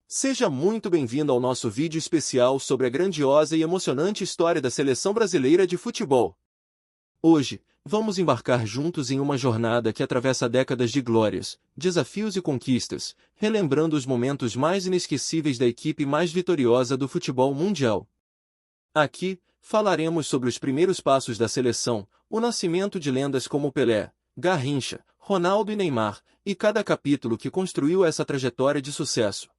Seja muito bem-vindo ao nosso vídeo especial sobre a grandiosa e emocionante história da seleção brasileira de futebol. Hoje, vamos embarcar juntos em uma jornada que atravessa décadas de glórias, desafios e conquistas, relembrando os momentos mais inesquecíveis da equipe mais vitoriosa do futebol mundial. Aqui, falaremos sobre os primeiros passos da seleção, o nascimento de lendas como Pelé, Garrincha, Ronaldo e Neymar, e cada capítulo que construiu essa trajetória de sucesso.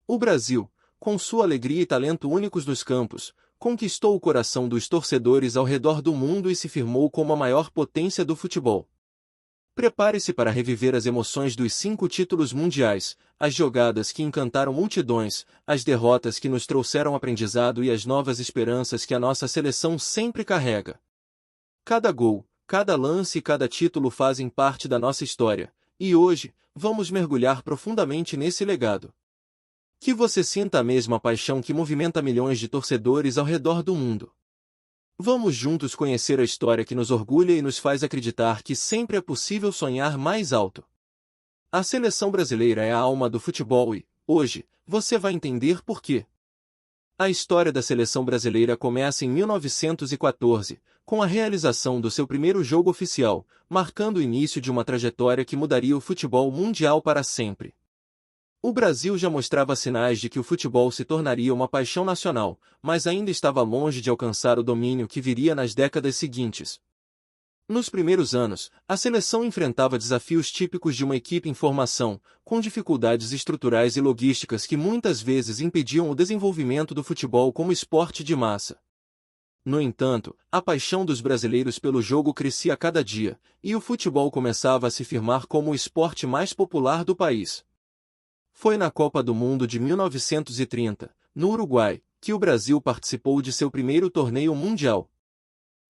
O Brasil, com sua alegria e talento únicos nos campos, conquistou o coração dos torcedores ao redor do mundo e se firmou como a maior potência do futebol. Prepare-se para reviver as emoções dos 5 títulos mundiais, as jogadas que encantaram multidões, as derrotas que nos trouxeram aprendizado e as novas esperanças que a nossa seleção sempre carrega. Cada gol, cada lance e cada título fazem parte da nossa história, e hoje, vamos mergulhar profundamente nesse legado. Que você sinta a mesma paixão que movimenta milhões de torcedores ao redor do mundo. Vamos juntos conhecer a história que nos orgulha e nos faz acreditar que sempre é possível sonhar mais alto. A seleção brasileira é a alma do futebol e, hoje, você vai entender por quê. A história da seleção brasileira começa em 1914, com a realização do seu primeiro jogo oficial, marcando o início de uma trajetória que mudaria o futebol mundial para sempre. O Brasil já mostrava sinais de que o futebol se tornaria uma paixão nacional, mas ainda estava longe de alcançar o domínio que viria nas décadas seguintes. Nos primeiros anos, a seleção enfrentava desafios típicos de uma equipe em formação, com dificuldades estruturais e logísticas que muitas vezes impediam o desenvolvimento do futebol como esporte de massa. No entanto, a paixão dos brasileiros pelo jogo crescia a cada dia, e o futebol começava a se firmar como o esporte mais popular do país. Foi na Copa do Mundo de 1930, no Uruguai, que o Brasil participou de seu primeiro torneio mundial.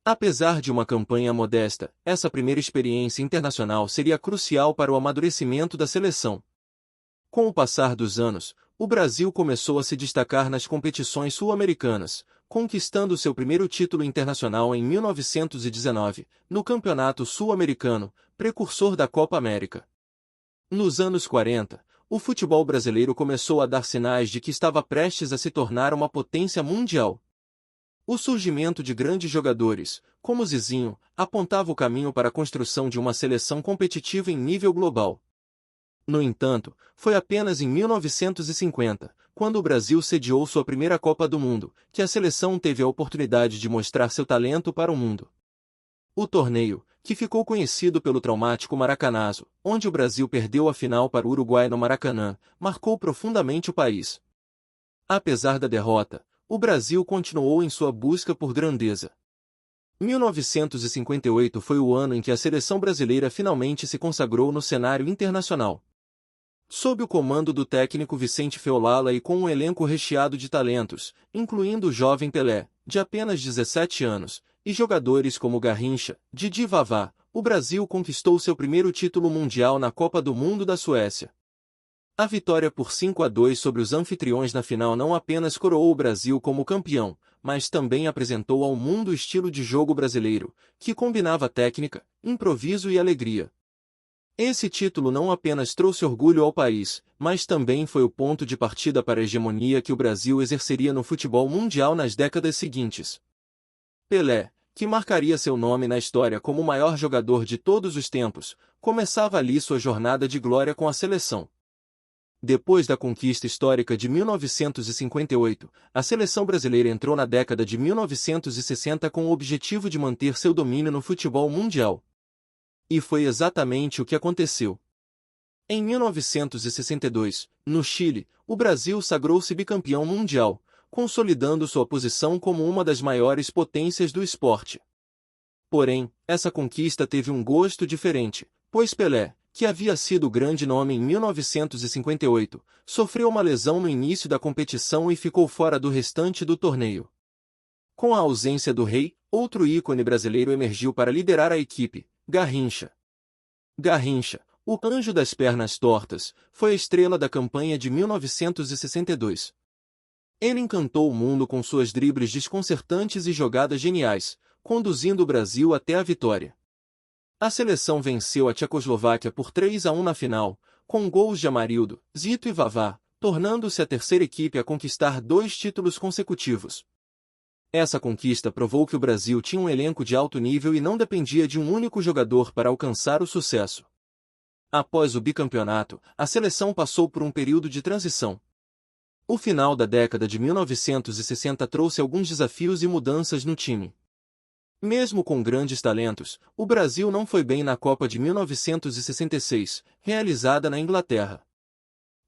Apesar de uma campanha modesta, essa primeira experiência internacional seria crucial para o amadurecimento da seleção. Com o passar dos anos, o Brasil começou a se destacar nas competições sul-americanas, conquistando seu primeiro título internacional em 1919, no Campeonato Sul-Americano, precursor da Copa América. Nos anos 40, o futebol brasileiro começou a dar sinais de que estava prestes a se tornar uma potência mundial. O surgimento de grandes jogadores, como Zizinho, apontava o caminho para a construção de uma seleção competitiva em nível global. No entanto, foi apenas em 1950, quando o Brasil sediou sua primeira Copa do Mundo, que a seleção teve a oportunidade de mostrar seu talento para o mundo. O torneio, que ficou conhecido pelo traumático Maracanazo, onde o Brasil perdeu a final para o Uruguai no Maracanã, marcou profundamente o país. Apesar da derrota, o Brasil continuou em sua busca por grandeza. 1958 foi o ano em que a seleção brasileira finalmente se consagrou no cenário internacional. Sob o comando do técnico Vicente Feolala e com um elenco recheado de talentos, incluindo o jovem Pelé, de apenas 17 anos, e jogadores como Garrincha, Didi e Vavá, o Brasil conquistou seu primeiro título mundial na Copa do Mundo da Suécia. A vitória por 5-2 sobre os anfitriões na final não apenas coroou o Brasil como campeão, mas também apresentou ao mundo o estilo de jogo brasileiro, que combinava técnica, improviso e alegria. Esse título não apenas trouxe orgulho ao país, mas também foi o ponto de partida para a hegemonia que o Brasil exerceria no futebol mundial nas décadas seguintes. Pelé, que marcaria seu nome na história como o maior jogador de todos os tempos, começava ali sua jornada de glória com a seleção. Depois da conquista histórica de 1958, a seleção brasileira entrou na década de 1960 com o objetivo de manter seu domínio no futebol mundial. E foi exatamente o que aconteceu. Em 1962, no Chile, o Brasil sagrou-se bicampeão mundial, consolidando sua posição como uma das maiores potências do esporte. Porém, essa conquista teve um gosto diferente, pois Pelé, que havia sido grande nome em 1958, sofreu uma lesão no início da competição e ficou fora do restante do torneio. Com a ausência do rei, outro ícone brasileiro emergiu para liderar a equipe, Garrincha. Garrincha, o anjo das pernas tortas, foi a estrela da campanha de 1962. Ele encantou o mundo com suas dribles desconcertantes e jogadas geniais, conduzindo o Brasil até a vitória. A seleção venceu a Tchecoslováquia por 3-1 na final, com gols de Amarildo, Zito e Vavá, tornando-se a terceira equipe a conquistar 2 títulos consecutivos. Essa conquista provou que o Brasil tinha um elenco de alto nível e não dependia de um único jogador para alcançar o sucesso. Após o bicampeonato, a seleção passou por um período de transição. O final da década de 1960 trouxe alguns desafios e mudanças no time. Mesmo com grandes talentos, o Brasil não foi bem na Copa de 1966, realizada na Inglaterra.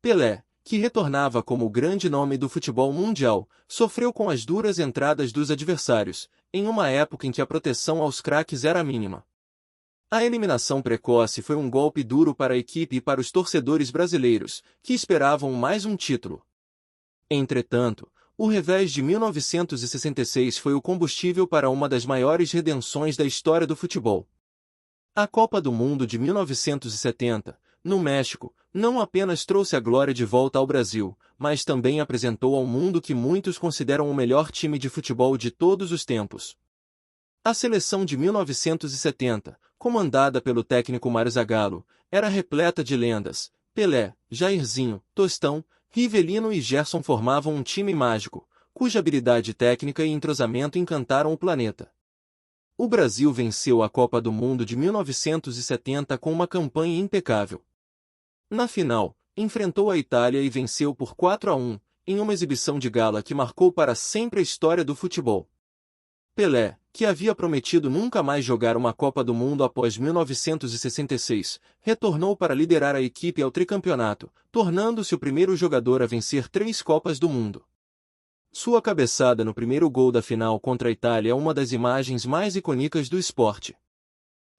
Pelé, que retornava como o grande nome do futebol mundial, sofreu com as duras entradas dos adversários, em uma época em que a proteção aos craques era mínima. A eliminação precoce foi um golpe duro para a equipe e para os torcedores brasileiros, que esperavam mais um título. Entretanto, o revés de 1966 foi o combustível para uma das maiores redenções da história do futebol. A Copa do Mundo de 1970, no México, não apenas trouxe a glória de volta ao Brasil, mas também apresentou ao mundo que muitos consideram o melhor time de futebol de todos os tempos. A seleção de 1970, comandada pelo técnico Mário Zagallo, era repleta de lendas. Pelé, Jairzinho, Tostão, Rivelino e Gerson formavam um time mágico, cuja habilidade técnica e entrosamento encantaram o planeta. O Brasil venceu a Copa do Mundo de 1970 com uma campanha impecável. Na final, enfrentou a Itália e venceu por 4-1, em uma exibição de gala que marcou para sempre a história do futebol. Pelé, que havia prometido nunca mais jogar uma Copa do Mundo após 1966, retornou para liderar a equipe ao tricampeonato, tornando-se o primeiro jogador a vencer 3 Copas do Mundo. Sua cabeçada no primeiro gol da final contra a Itália é uma das imagens mais icônicas do esporte.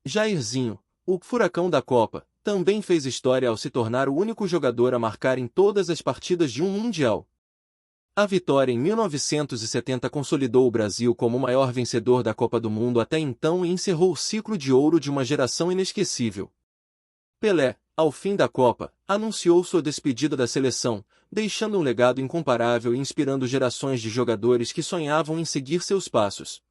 Jairzinho, o furacão da Copa, também fez história ao se tornar o único jogador a marcar em todas as partidas de um Mundial. A vitória em 1970 consolidou o Brasil como o maior vencedor da Copa do Mundo até então e encerrou o ciclo de ouro de uma geração inesquecível. Pelé, ao fim da Copa, anunciou sua despedida da seleção, deixando um legado incomparável e inspirando gerações de jogadores que sonhavam em seguir seus passos.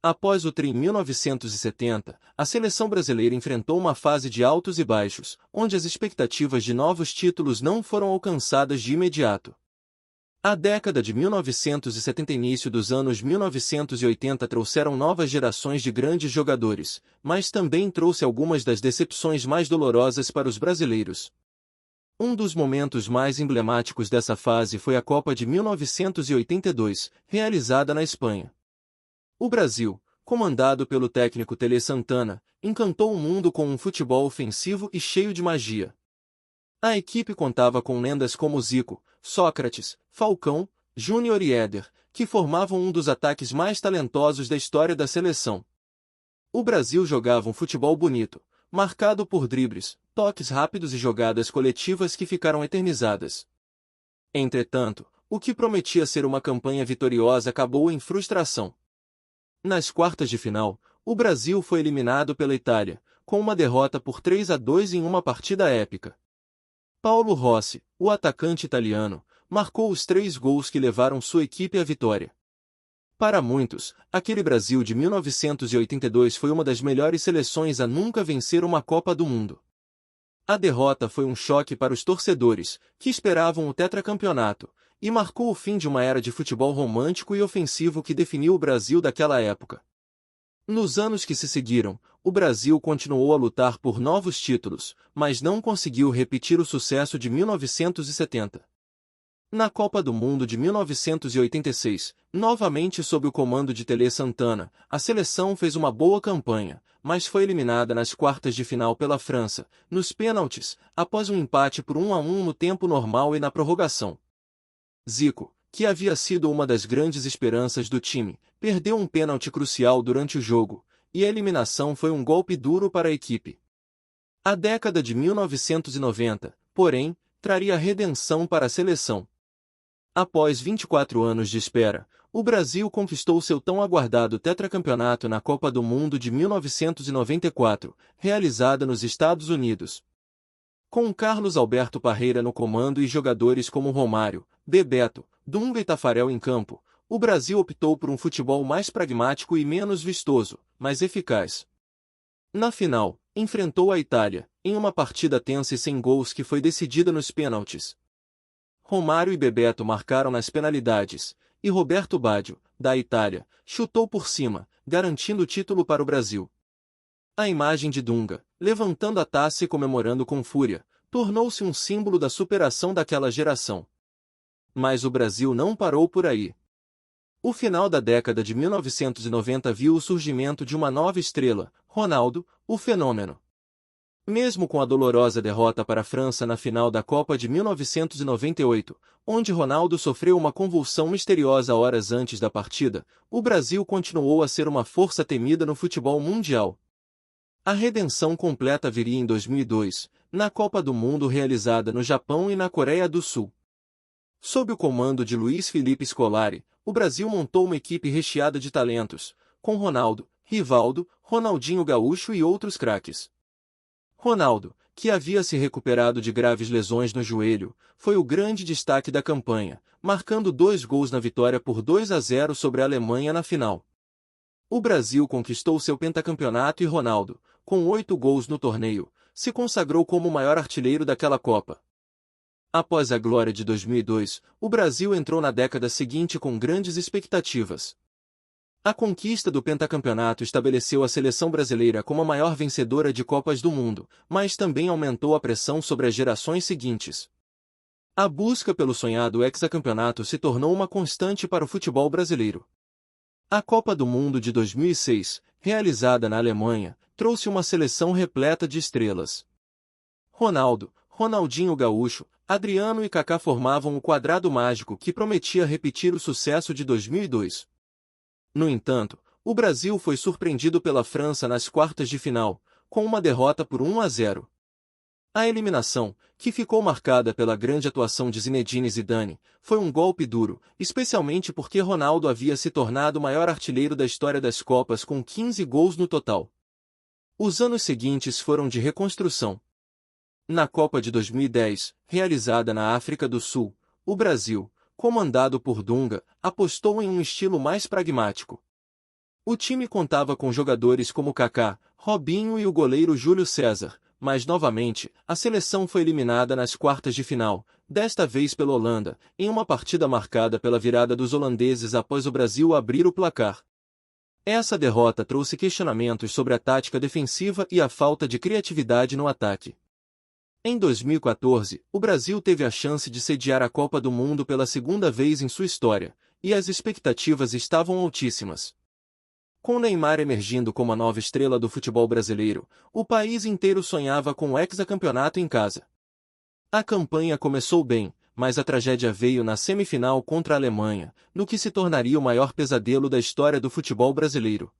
Após o tri em 1970, a seleção brasileira enfrentou uma fase de altos e baixos, onde as expectativas de novos títulos não foram alcançadas de imediato. A década de 1970 e início dos anos 1980 trouxeram novas gerações de grandes jogadores, mas também trouxe algumas das decepções mais dolorosas para os brasileiros. Um dos momentos mais emblemáticos dessa fase foi a Copa de 1982, realizada na Espanha. O Brasil, comandado pelo técnico Tele Santana, encantou o mundo com um futebol ofensivo e cheio de magia. A equipe contava com lendas como Zico, Sócrates, Falcão, Júnior e Éder, que formavam um dos ataques mais talentosos da história da seleção. O Brasil jogava um futebol bonito, marcado por dribles, toques rápidos e jogadas coletivas que ficaram eternizadas. Entretanto, o que prometia ser uma campanha vitoriosa acabou em frustração. Nas quartas de final, o Brasil foi eliminado pela Itália, com uma derrota por 3-2 em uma partida épica. Paulo Rossi, o atacante italiano, marcou os 3 gols que levaram sua equipe à vitória. Para muitos, aquele Brasil de 1982 foi uma das melhores seleções a nunca vencer uma Copa do Mundo. A derrota foi um choque para os torcedores, que esperavam o tetracampeonato, e marcou o fim de uma era de futebol romântico e ofensivo que definiu o Brasil daquela época. Nos anos que se seguiram, o Brasil continuou a lutar por novos títulos, mas não conseguiu repetir o sucesso de 1970. Na Copa do Mundo de 1986, novamente sob o comando de Tele Santana, a seleção fez uma boa campanha, mas foi eliminada nas quartas de final pela França, nos pênaltis, após um empate por 1-1 no tempo normal e na prorrogação. Zico, que havia sido uma das grandes esperanças do time, perdeu um pênalti crucial durante o jogo, e a eliminação foi um golpe duro para a equipe. A década de 1990, porém, traria redenção para a seleção. Após 24 anos de espera, o Brasil conquistou seu tão aguardado tetracampeonato na Copa do Mundo de 1994, realizada nos Estados Unidos. Com Carlos Alberto Parreira no comando e jogadores como Romário, Bebeto, Dunga e Tafarel em campo, o Brasil optou por um futebol mais pragmático e menos vistoso, mas eficaz. Na final, enfrentou a Itália, em uma partida tensa e sem gols que foi decidida nos pênaltis. Romário e Bebeto marcaram nas penalidades, e Roberto Baggio, da Itália, chutou por cima, garantindo o título para o Brasil. A imagem de Dunga, levantando a taça e comemorando com fúria, tornou-se um símbolo da superação daquela geração. Mas o Brasil não parou por aí. O final da década de 1990 viu o surgimento de uma nova estrela, Ronaldo, o fenômeno. Mesmo com a dolorosa derrota para a França na final da Copa de 1998, onde Ronaldo sofreu uma convulsão misteriosa horas antes da partida, o Brasil continuou a ser uma força temida no futebol mundial. A redenção completa viria em 2002, na Copa do Mundo realizada no Japão e na Coreia do Sul. Sob o comando de Luiz Felipe Scolari, o Brasil montou uma equipe recheada de talentos, com Ronaldo, Rivaldo, Ronaldinho Gaúcho e outros craques. Ronaldo, que havia se recuperado de graves lesões no joelho, foi o grande destaque da campanha, marcando 2 gols na vitória por 2-0 sobre a Alemanha na final. O Brasil conquistou seu pentacampeonato e Ronaldo, com 8 gols no torneio, se consagrou como o maior artilheiro daquela Copa. Após a glória de 2002, o Brasil entrou na década seguinte com grandes expectativas. A conquista do pentacampeonato estabeleceu a seleção brasileira como a maior vencedora de Copas do Mundo, mas também aumentou a pressão sobre as gerações seguintes. A busca pelo sonhado hexacampeonato se tornou uma constante para o futebol brasileiro. A Copa do Mundo de 2006, realizada na Alemanha, trouxe uma seleção repleta de estrelas. Ronaldo, Ronaldinho Gaúcho, Adriano e Kaká formavam o quadrado mágico que prometia repetir o sucesso de 2002. No entanto, o Brasil foi surpreendido pela França nas quartas de final, com uma derrota por 1-0. A eliminação, que ficou marcada pela grande atuação de Zinedine Zidane, foi um golpe duro, especialmente porque Ronaldo havia se tornado o maior artilheiro da história das Copas com 15 gols no total. Os anos seguintes foram de reconstrução. Na Copa de 2010, realizada na África do Sul, o Brasil, comandado por Dunga, apostou em um estilo mais pragmático. O time contava com jogadores como Kaká, Robinho e o goleiro Júlio César, mas novamente, a seleção foi eliminada nas quartas de final, desta vez pela Holanda, em uma partida marcada pela virada dos holandeses após o Brasil abrir o placar. Essa derrota trouxe questionamentos sobre a tática defensiva e a falta de criatividade no ataque. Em 2014, o Brasil teve a chance de sediar a Copa do Mundo pela segunda vez em sua história, e as expectativas estavam altíssimas. Com Neymar emergindo como a nova estrela do futebol brasileiro, o país inteiro sonhava com o hexacampeonato em casa. A campanha começou bem, mas a tragédia veio na semifinal contra a Alemanha, no que se tornaria o maior pesadelo da história do futebol brasileiro.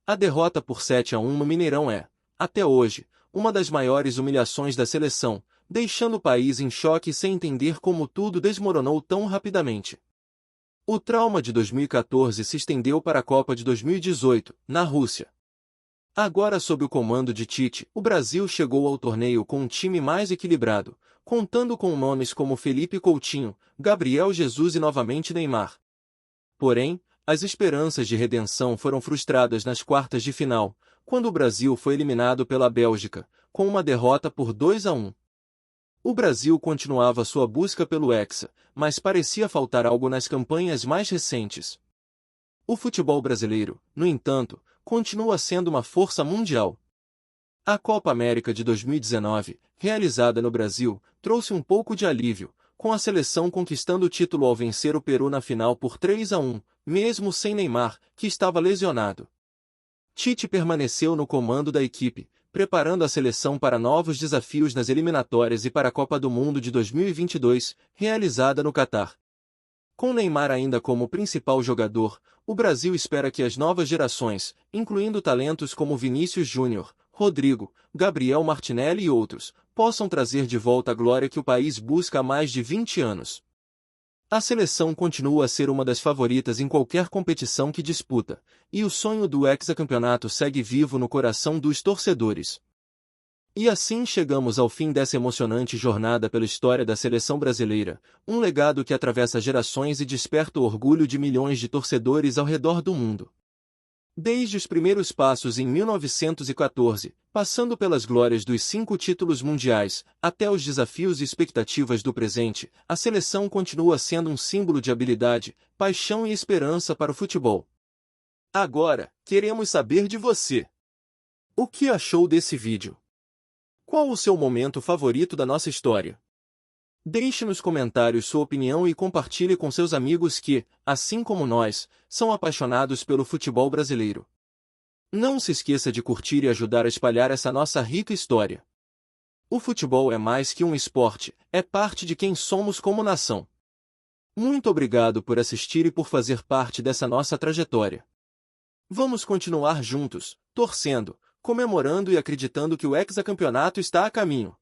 A derrota por 7-1 no Mineirão é, até hoje, uma das maiores humilhações da seleção, deixando o país em choque sem entender como tudo desmoronou tão rapidamente. O trauma de 2014 se estendeu para a Copa de 2018, na Rússia. Agora sob o comando de Tite, o Brasil chegou ao torneio com um time mais equilibrado, contando com nomes como Felipe Coutinho, Gabriel Jesus e novamente Neymar. Porém, as esperanças de redenção foram frustradas nas quartas de final, quando o Brasil foi eliminado pela Bélgica, com uma derrota por 2-1. O Brasil continuava sua busca pelo Hexa, mas parecia faltar algo nas campanhas mais recentes. O futebol brasileiro, no entanto, continua sendo uma força mundial. A Copa América de 2019, realizada no Brasil, trouxe um pouco de alívio, com a seleção conquistando o título ao vencer o Peru na final por 3-1, mesmo sem Neymar, que estava lesionado. Tite permaneceu no comando da equipe, preparando a seleção para novos desafios nas eliminatórias e para a Copa do Mundo de 2022, realizada no Catar. Com Neymar ainda como principal jogador, o Brasil espera que as novas gerações, incluindo talentos como Vinícius Júnior, Rodrigo, Gabriel Martinelli e outros, possam trazer de volta a glória que o país busca há mais de 20 anos. A seleção continua a ser uma das favoritas em qualquer competição que disputa, e o sonho do hexacampeonato segue vivo no coração dos torcedores. E assim chegamos ao fim dessa emocionante jornada pela história da seleção brasileira, um legado que atravessa gerações e desperta o orgulho de milhões de torcedores ao redor do mundo. Desde os primeiros passos em 1914, passando pelas glórias dos 5 títulos mundiais, até os desafios e expectativas do presente, a seleção continua sendo um símbolo de habilidade, paixão e esperança para o futebol. Agora, queremos saber de você. O que achou desse vídeo? Qual o seu momento favorito da nossa história? Deixe nos comentários sua opinião e compartilhe com seus amigos que, assim como nós, são apaixonados pelo futebol brasileiro. Não se esqueça de curtir e ajudar a espalhar essa nossa rica história. O futebol é mais que um esporte, é parte de quem somos como nação. Muito obrigado por assistir e por fazer parte dessa nossa trajetória. Vamos continuar juntos, torcendo, comemorando e acreditando que o hexacampeonato está a caminho.